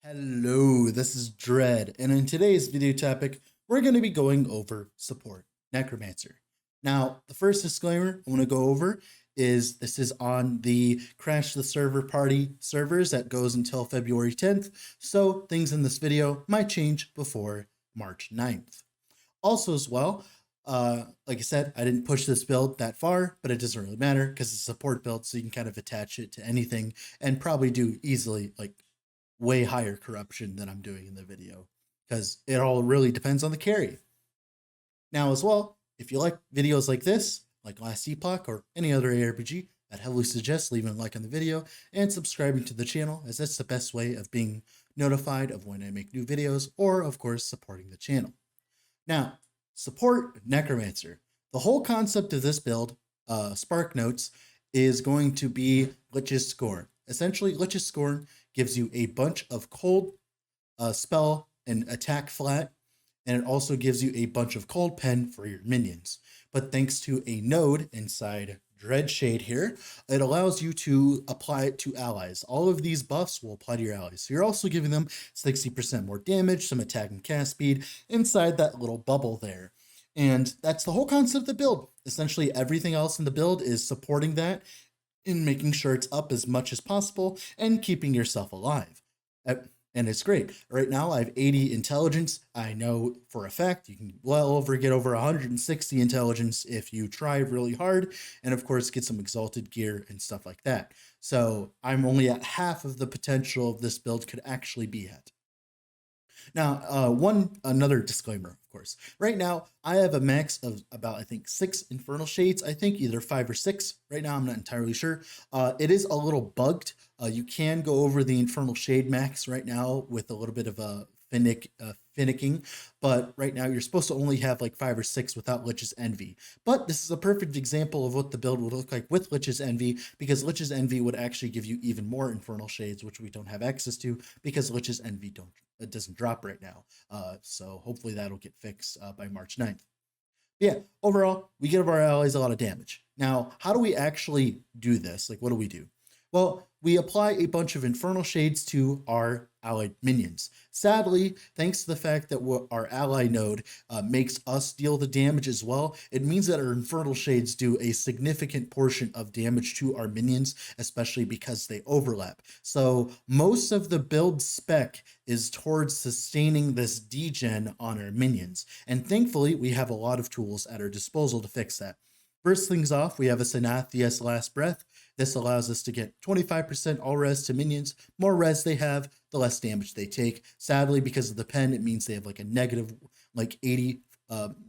Hello, this is Dread, and in today's video topic, we're going to be going over Support Necromancer. Now, the first disclaimer I want to go over is this is on the Crash the Server Party servers that goes until February 10th, so things in this video might change before March 9th. Also, as well, like I said, I didn't push this build that far, but it doesn't really matter because it's a support build, so you can kind of attach it to anything and probably do easily like way higher corruption than I'm doing in the video because it all really depends on the carry. Now, as well, if you like videos like this, like last Epoch or any other ARPG, I'd heavily suggest leaving a like on the video and subscribing to the channel, as that's the best way of being notified of when I make new videos or, of course, supporting the channel. Now, Support Necromancer. The whole concept of this build, Spark Notes, is going to be Lich's Scorn. Essentially, Lich's Scorn gives you a bunch of cold spell and attack flat, and it also gives you a bunch of cold pen for your minions. But thanks to a node inside Dreadshade here, it allows you to apply it to allies. All of these buffs will apply to your allies. So you're also giving them 60% more damage, some attack and cast speed inside that little bubble there. And that's the whole concept of the build. Essentially, everything else in the build is supporting that in making sure it's up as much as possible and keeping yourself alive. And it's great. Right now, I have 80 intelligence. I know for a fact you can get over 160 intelligence if you try really hard, and of course, get some exalted gear and stuff like that. So I'm only at half of the potential of this build could actually be at. Now, another disclaimer, of course. Right now, I have a max of about, I think, 6 Infernal Shades. I think either 5 or 6. Right now, I'm not entirely sure. It is a little bugged. You can go over the Infernal Shade max right now with a little bit of a finicking, but right now you're supposed to only have like 5 or 6 without Lich's Envy. But this is a perfect example of what the build would look like with Lich's Envy, because Lich's Envy would actually give you even more Infernal Shades, which we don't have access to because Lich's Envy doesn't drop right now. So hopefully that'll get fixed by March 9th. Yeah, overall, we give our allies a lot of damage. Now, how do we actually do this? Like, what do we do? Well, we apply a bunch of Infernal Shades to our allied minions. Sadly, thanks to the fact that our ally node makes us deal the damage as well, it means that our Infernal Shades do a significant portion of damage to our minions, especially because they overlap. So most of the build spec is towards sustaining this degen on our minions. And thankfully, we have a lot of tools at our disposal to fix that. First things off, we have a Sanathia's Last Breath. This allows us to get 25% all res to minions. More res they have, the less damage they take. Sadly, because of the pen, it means they have like a negative like 80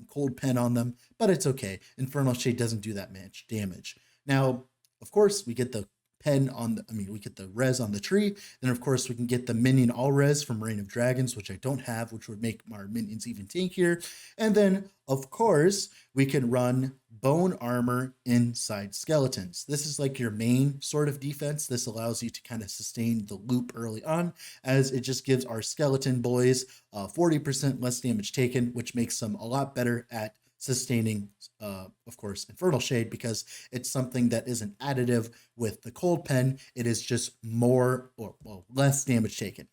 cold pen on them, but it's okay. Infernal Shade doesn't do that much damage. Now, of course, we get the pen on we get the res on the tree. Then of course we can get the minion all res from Reign of Dragons, which I don't have, which would make our minions even tankier. And then of course we can run bone armor inside skeletons. This is like your main sort of defense. This allows you to kind of sustain the loop early on, as it just gives our skeleton boys 40% less damage taken, which makes them a lot better at sustaining, of course, Infernal Shade, because it's something that isn't additive with the cold pen. It is just more or less damage taken.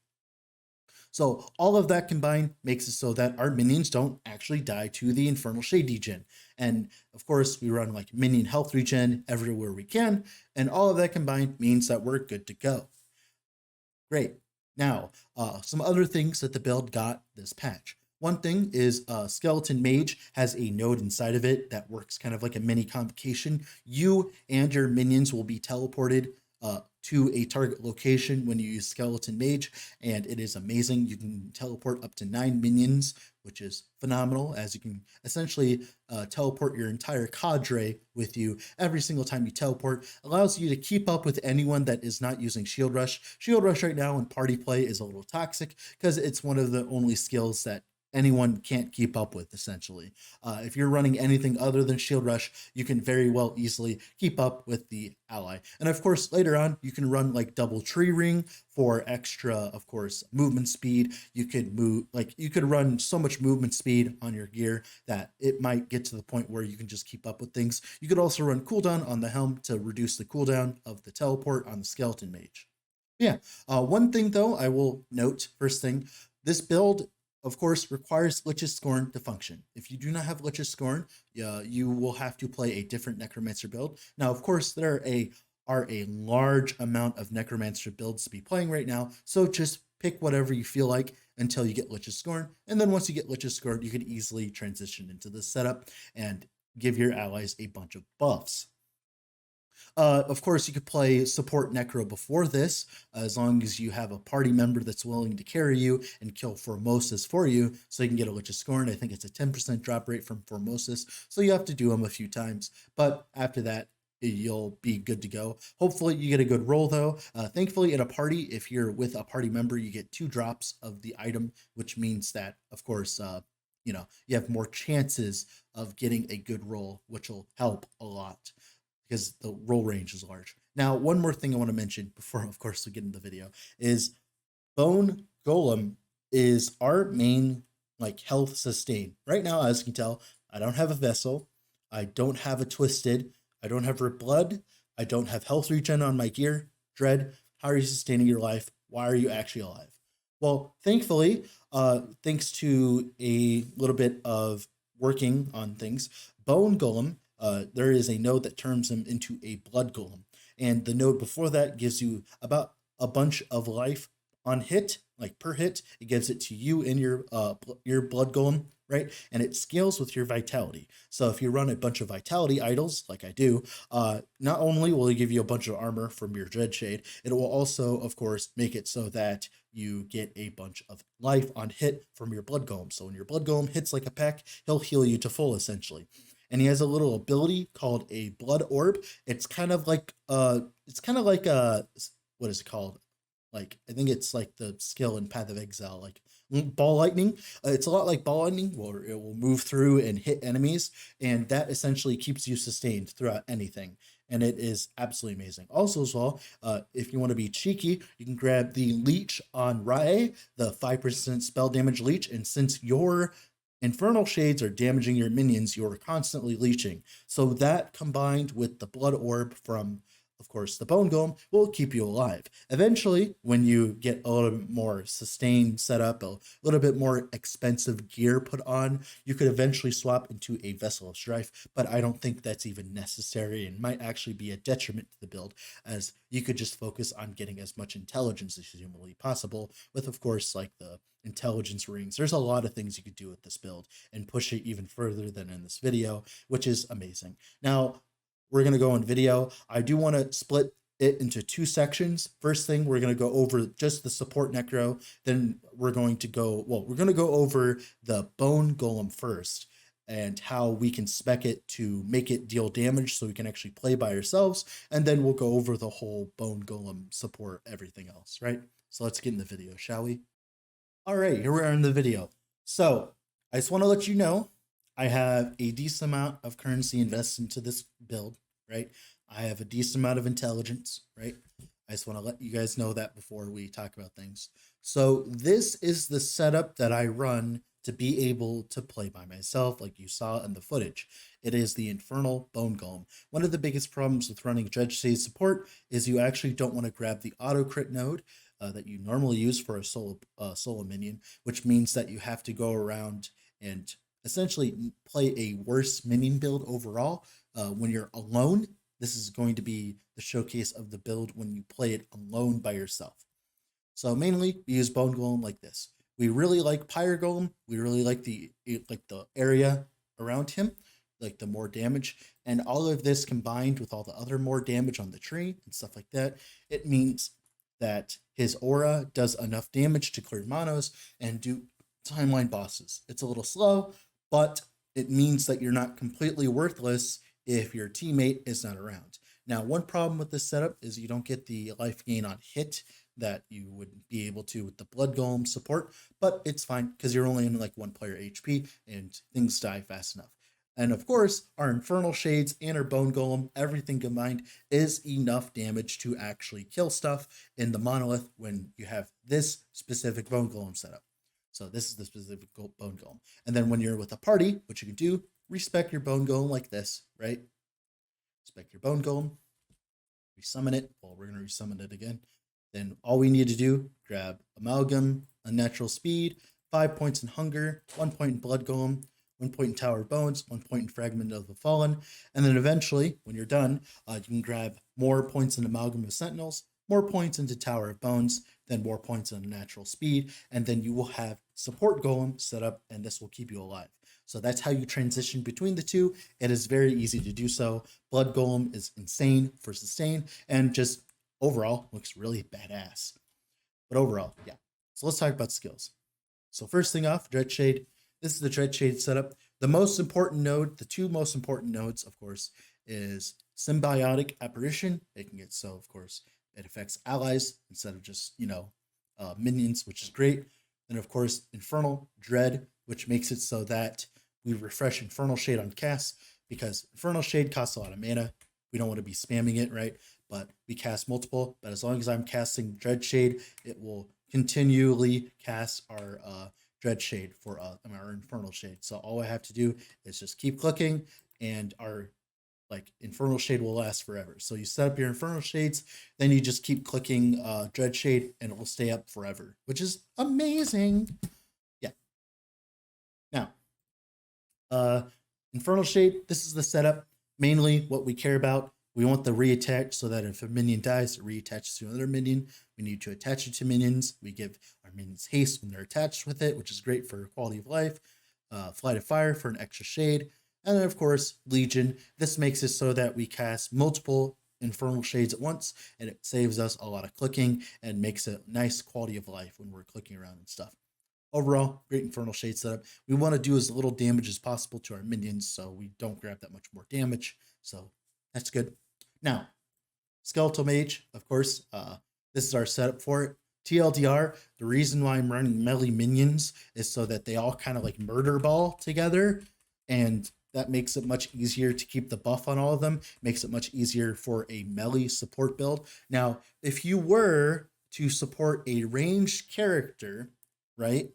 So all of that combined makes it so that our minions don't actually die to the Infernal Shade degen. And of course, we run like minion health regen everywhere we can, and all of that combined means that we're good to go. Great. Now, some other things that the build got this patch. One thing is Skeleton Mage has a node inside of it that works kind of like a mini convocation. You and your minions will be teleported to a target location when you use Skeleton Mage, and it is amazing. You can teleport up to 9 minions, which is phenomenal, as you can essentially teleport your entire cadre with you every single time you teleport. Allows you to keep up with anyone that is not using Shield Rush. Shield Rush right now in party play is a little toxic because it's one of the only skills that anyone can't keep up with, essentially. If you're running anything other than Shield Rush, you can very well easily keep up with the ally. And of course, later on, you can run like double tree ring for extra, of course, movement speed. You could run so much movement speed on your gear that it might get to the point where you can just keep up with things. You could also run cooldown on the helm to reduce the cooldown of the teleport on the Skeleton Mage. Yeah. One thing though, I will note first thing, this build, of course, requires Lich's Scorn to function. If you do not have Lich's Scorn, you will have to play a different Necromancer build. Now, of course, there are a large amount of Necromancer builds to be playing right now, so just pick whatever you feel like until you get Lich's Scorn, and then once you get Lich's Scorn, you can easily transition into this setup and give your allies a bunch of buffs. Of course, you could play Support Necro before this, as long as you have a party member that's willing to carry you and kill Formosus for you, so you can get a Lich of Scorn. I think it's a 10% drop rate from Formosus, so you have to do them a few times. But after that, you'll be good to go. Hopefully, you get a good roll, though. Thankfully, in a party, if you're with a party member, you get 2 drops of the item, which means that, of course, you have more chances of getting a good roll, which will help a lot because the roll range is large. Now, one more thing I want to mention before, of course, we get into the video is Bone Golem is our main like health sustain. Right now, as you can tell, I don't have a vessel, I don't have a twisted, I don't have red blood, I don't have health regen on my gear. Dread, how are you sustaining your life? Why are you actually alive? Well, thankfully, thanks to a little bit of working on things, Bone Golem, there is a node that turns him into a blood golem. And the node before that gives you about a bunch of life on hit, like per hit. It gives it to you and your blood golem, right? And it scales with your vitality. So if you run a bunch of vitality idols, like I do, not only will it give you a bunch of armor from your Dread Shade, it will also, of course, make it so that you get a bunch of life on hit from your blood golem. So when your blood golem hits like a pack, he'll heal you to full, essentially. And he has a little ability called a blood orb. It's kind of like what is it called? Like, I think it's like the skill in Path of Exile, like ball lightning. It's a lot like ball lightning, where it will move through and hit enemies, and that essentially keeps you sustained throughout anything. And it is absolutely amazing. Also, as well, if you want to be cheeky, you can grab the Leech on Rae, the 5% spell damage leech, and since your Infernal Shades are damaging your minions, you're constantly leeching. So that combined with the blood orb from, of course, the Bone Golem will keep you alive. Eventually, when you get a little bit more sustained setup, a little bit more expensive gear put on, you could eventually swap into a Vessel of Strife, but I don't think that's even necessary and might actually be a detriment to the build, as you could just focus on getting as much intelligence as humanly possible with, of course, like the intelligence rings. There's a lot of things you could do with this build and push it even further than in this video, which is amazing. Now, we're going to go on video. I do want to split it into 2 sections. First thing, we're going to go over just the support necro. Then we're going to go over the bone golem first and how we can spec it to make it deal damage so we can actually play by ourselves. And then we'll go over the whole bone golem support, everything else, right? So let's get in the video, shall we? All right, here we are in the video. So I just want to let you know I have a decent amount of currency invested into this build, right? I have a decent amount of intelligence, right? I just want to let you guys know that before we talk about things. So this is the setup that I run to be able to play by myself, like you saw in the footage. It is the Infernal Bone Golem. One of the biggest problems with running Dread Shade support is you actually don't want to grab the auto crit node that you normally use for a solo minion, which means that you have to go around and essentially play a worse minion build overall when you're alone. This is going to be the showcase of the build when you play it alone by yourself. So mainly we use Bone Golem like this. We really like Pyre Golem. We really like the area around him, like the more damage, and all of this combined with all the other more damage on the tree and stuff like that, it means that his aura does enough damage to clear monos and do timeline bosses. It's a little slow, but it means that you're not completely worthless if your teammate is not around. Now, one problem with this setup is you don't get the life gain on hit that you would be able to with the Blood Golem support, but it's fine because you're only in like 1 player HP and things die fast enough. And of course, our Infernal Shades and our Bone Golem, everything combined, is enough damage to actually kill stuff in the monolith when you have this specific Bone Golem setup. So this is the specific Bone Golem. And then when you're with a party, what you can do, respec your Bone Golem like this, right? Respec your Bone Golem, resummon it. Well, we're going to resummon it again. then all we need to do, grab Amalgam, Unnatural Speed, 5 points in Hunger, 1 point in Blood Golem, 1 point in Tower of Bones, 1 point in Fragment of the Fallen, and then eventually, when you're done, you can grab more points in Amalgam of Sentinels, more points into Tower of Bones, then more points in Natural Speed, and then you will have Support Golem set up, and this will keep you alive. So that's how you transition between the two. It is very easy to do so. Blood Golem is insane for sustain, and just overall looks really badass. But overall, yeah. So let's talk about skills. So first thing off, Dreadshade. This is the Dreadshade setup. The most important node, the two most important nodes, of course, is Symbiotic Apparition. It can get so, of course, it affects allies instead of just, minions, which is great. And of course, Infernal Dread, which makes it so that we refresh Infernal Shade on cast, because Infernal Shade costs a lot of mana. We don't want to be spamming it, right? But we cast multiple. But as long as I'm casting Dread Shade, it will continually cast our Dread Shade for our Infernal Shade. So all I have to do is just keep clicking, and our Infernal Shade will last forever. So you set up your Infernal Shades, then you just keep clicking Dread Shade, and it will stay up forever, which is amazing. Yeah. Now, Infernal Shade, this is the setup. Mainly what we care about, we want the reattach so that if a minion dies, it reattaches to another minion. We need to attach it to minions. We give our minions haste when they're attached with it, which is great for quality of life. Flight of Fire for an extra shade. And then, of course, Legion. This makes it so that we cast multiple Infernal Shades at once, and it saves us a lot of clicking and makes a nice quality of life when we're clicking around and stuff. Overall, great Infernal Shade setup. We want to do as little damage as possible to our minions, so we don't grab that much more damage. So that's good. Now, Skeletal Mage, of course, this is our setup for it. TLDR, the reason why I'm running melee minions is so that they all kind of like murder ball together, and that makes it much easier to keep the buff on all of them. Makes it much easier for a melee support build. Now, if you were to support a ranged character, right,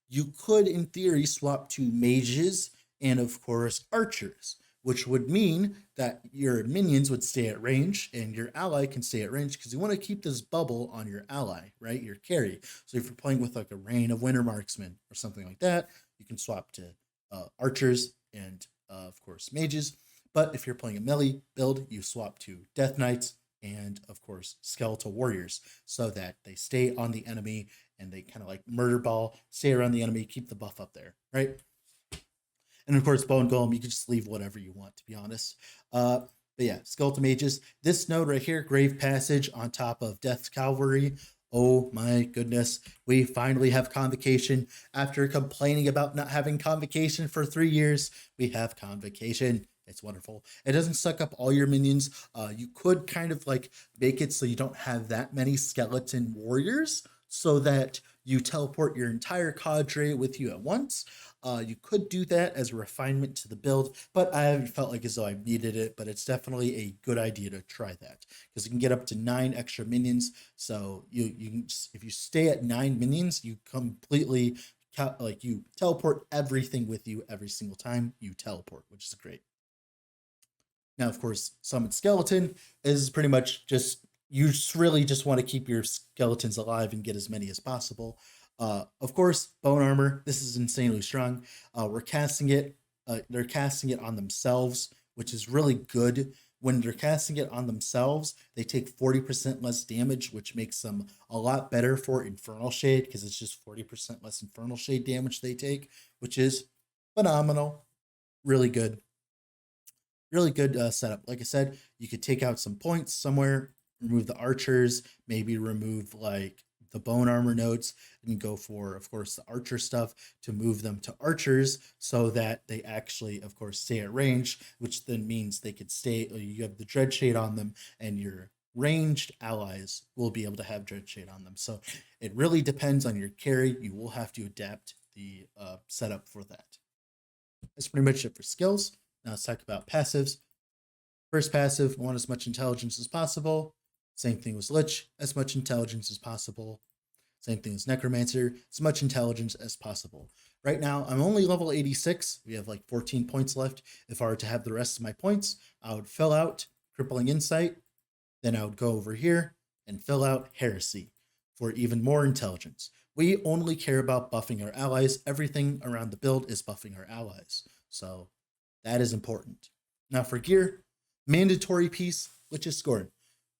you could, in theory, swap to mages and, of course, archers, which would mean that your minions would stay at range and your ally can stay at range, because you want to keep this bubble on your ally, right? Your carry. So if you're playing with like a Reign of Winter Marksman or something like that, you can swap to archers and, of course, mages. But if you're playing a melee build, you swap to Death Knights and, of course, Skeletal Warriors, so that they stay on the enemy and they kind of like murder ball, stay around the enemy, keep the buff up there, right? And of course, Bone Golem, you can just leave whatever you want, to be honest. But yeah, Skeletal Mages. This node right here, Grave Passage on top of Death's Cavalry. Oh my goodness. We finally have Convocation. After complaining about not having Convocation for 3 years, we have Convocation. It's wonderful. It doesn't suck up all your minions. You could kind of like make it so you don't have that many skeleton warriors, so that you teleport your entire cadre with you at once. You could do that as a refinement to the build, but I haven't felt like as though I needed it. But it's definitely a good idea to try that, because you can get up to 9 extra minions. So you can, if you stay at 9 minions, you completely you teleport everything with you every single time you teleport, which is great. Now, of course, Summon Skeleton is pretty much just, you just really just want to keep your skeletons alive and get as many as possible. Of course, Bone Armor, this is insanely strong. We're casting it, they're casting it on themselves, which is really good. When they're casting it on themselves, they take 40% less damage, which makes them a lot better for Infernal Shade, because it's just 40% less Infernal Shade damage they take, which is phenomenal. Really good. Really good setup. Like I said, you could take out some points somewhere, remove the archers, maybe remove like the bone armor nodes, and go for, of course, the archer stuff to move them to archers, so that they actually, of course, stay at range, which then means they could stay, you have the dread shade on them, and your ranged allies will be able to have dread shade on them. So it really depends on your carry. You will have to adapt the setup for that. That's pretty much it for skills. Now let's talk about passives. First passive, want as much intelligence as possible. Same thing with Lich, as much intelligence as possible. Same thing as Necromancer, as much intelligence as possible. Right now, I'm only level 86. We have like 14 points left. If I were to have the rest of my points, I would fill out Crippling Insight. Then I would go over here, and fill out Heresy for even more intelligence. We only care about buffing our allies. Everything around the build is buffing our allies. So that is important. Now for gear, mandatory piece, which is Scorn.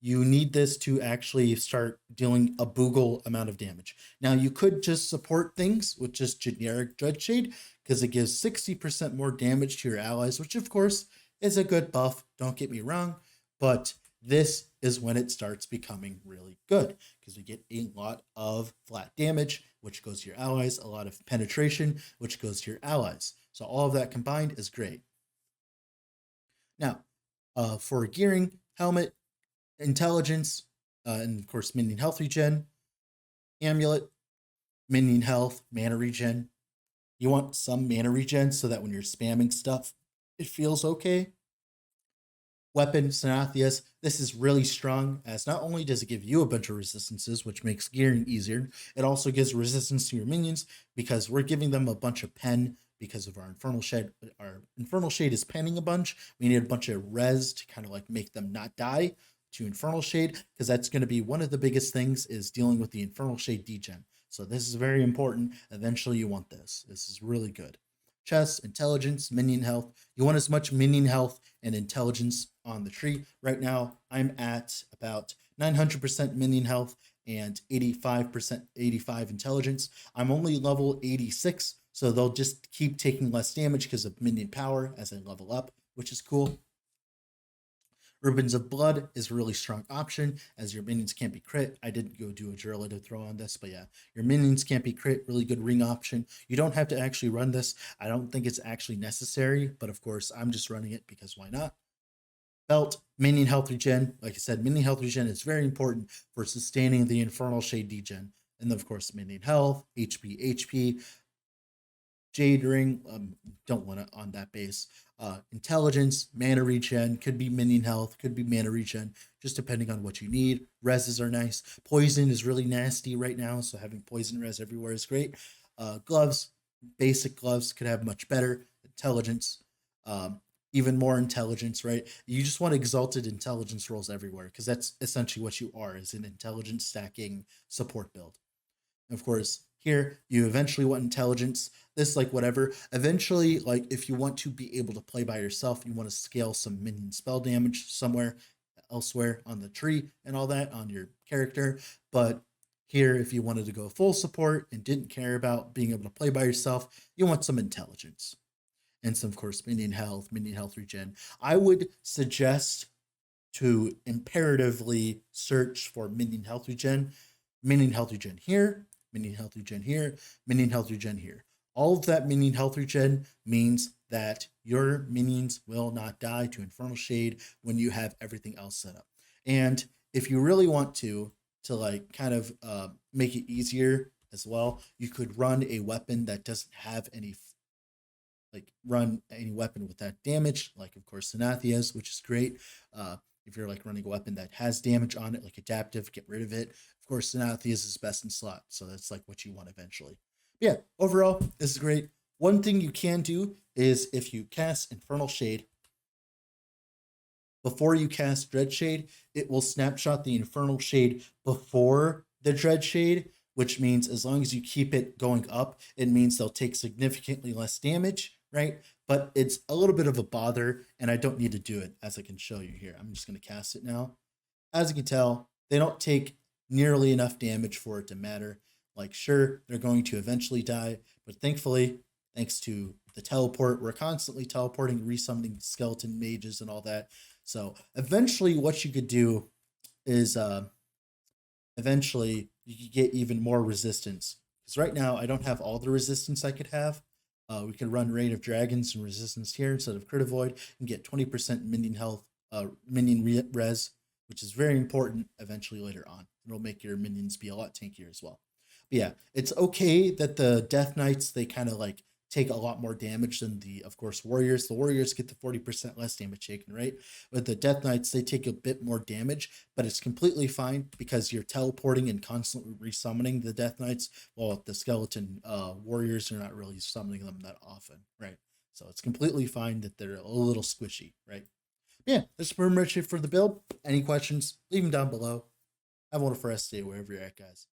You need this to actually start dealing a boogle amount of damage. Now you could just support things with just generic Dreadshade because it gives 60% more damage to your allies, which of course is a good buff, don't get me wrong, but this is when it starts becoming really good because we get a lot of flat damage, which goes to your allies, a lot of penetration, which goes to your allies. So all of that combined is great. Now, for gearing, helmet, intelligence, and of course minion health regen, amulet, minion health, mana regen. You want some mana regen so that when you're spamming stuff, it feels okay. Weapon, Sanatheus, this is really strong as not only does it give you a bunch of resistances, which makes gearing easier, it also gives resistance to your minions because we're giving them a bunch of pen because of our Infernal Shade. Our Infernal Shade is penning a bunch. We need a bunch of res to kind of like make them not die to Infernal Shade because that's going to be one of the biggest things is dealing with the Infernal Shade degen. So this is very important. Eventually you want this. This is really good. Chess, intelligence, minion health. You want as much minion health and intelligence on the tree. Right now, I'm at about 900% minion health and 85 intelligence. I'm only level 86, so they'll just keep taking less damage because of minion power as I level up, which is cool. Ribbons of Blood is a really strong option as your minions can't be crit. I didn't go do a Gerlative throw on this, but yeah, your minions can't be crit. Really good ring option. You don't have to actually run this. I don't think it's actually necessary, but of course, I'm just running it because why not? Belt, minion health regen. Like I said, minion health regen is very important for sustaining the Infernal Shade degen. And then, of course, minion health, HP, Jade Ring, don't want it on that base. Intelligence, mana regen, could be minion health, could be mana regen, just depending on what you need. Reses are nice. Poison is really nasty right now, so having poison res everywhere is great. Gloves, basic gloves could have much better intelligence, even more intelligence, right? You just want exalted intelligence rolls everywhere because that's essentially what you are, is an intelligence stacking support build. And of course, here you eventually want intelligence. This, like, whatever. Eventually, like, if you want to be able to play by yourself, you want to scale some minion spell damage somewhere elsewhere on the tree and all that on your character. But here, if you wanted to go full support and didn't care about being able to play by yourself, you want some intelligence and some, of course, minion health regen. I would suggest to imperatively search for minion health regen here, minion health regen here, minion health regen here. All of that minion health regen means that your minions will not die to Infernal Shade when you have everything else set up. And if you really want to like kind of make it easier as well, you could run a weapon that doesn't have any run any weapon with that damage, like of course Sanatheus, which is great. If you're like running a weapon that has damage on it, like adaptive, get rid of it. Of course, Sanatheus is best in slot, so that's like what you want eventually. But yeah, overall, this is great. One thing you can do is if you cast Infernal Shade, before you cast Dread Shade, it will snapshot the Infernal Shade before the Dread Shade, which means as long as you keep it going up, it means they'll take significantly less damage, right? But it's a little bit of a bother, and I don't need to do it, as I can show you here. I'm just going to cast it now. As you can tell, they don't take nearly enough damage for it to matter. Like, sure, they're going to eventually die, but thankfully, thanks to the teleport, we're constantly teleporting, resummoning skeleton mages and all that. So eventually what you could do is eventually you could get even more resistance. Because right now I don't have all the resistance I could have. We could run Reign of Dragons and resistance here instead of Crit Avoid and get 20% minion health, minion res, which is very important eventually later on. It'll make your minions be a lot tankier as well. But yeah, it's okay that the Death Knights, they kind of like take a lot more damage than the, of course, Warriors. The Warriors get the 40% less damage taken, right? But the Death Knights, they take a bit more damage, but it's completely fine because you're teleporting and constantly resummoning the Death Knights, while the Skeleton Warriors are not really summoning them that often, right? So it's completely fine that they're a little squishy, right? Yeah, that's pretty much it for the build. Any questions, leave them down below. Have a wonderful rest of the day wherever you're at, guys.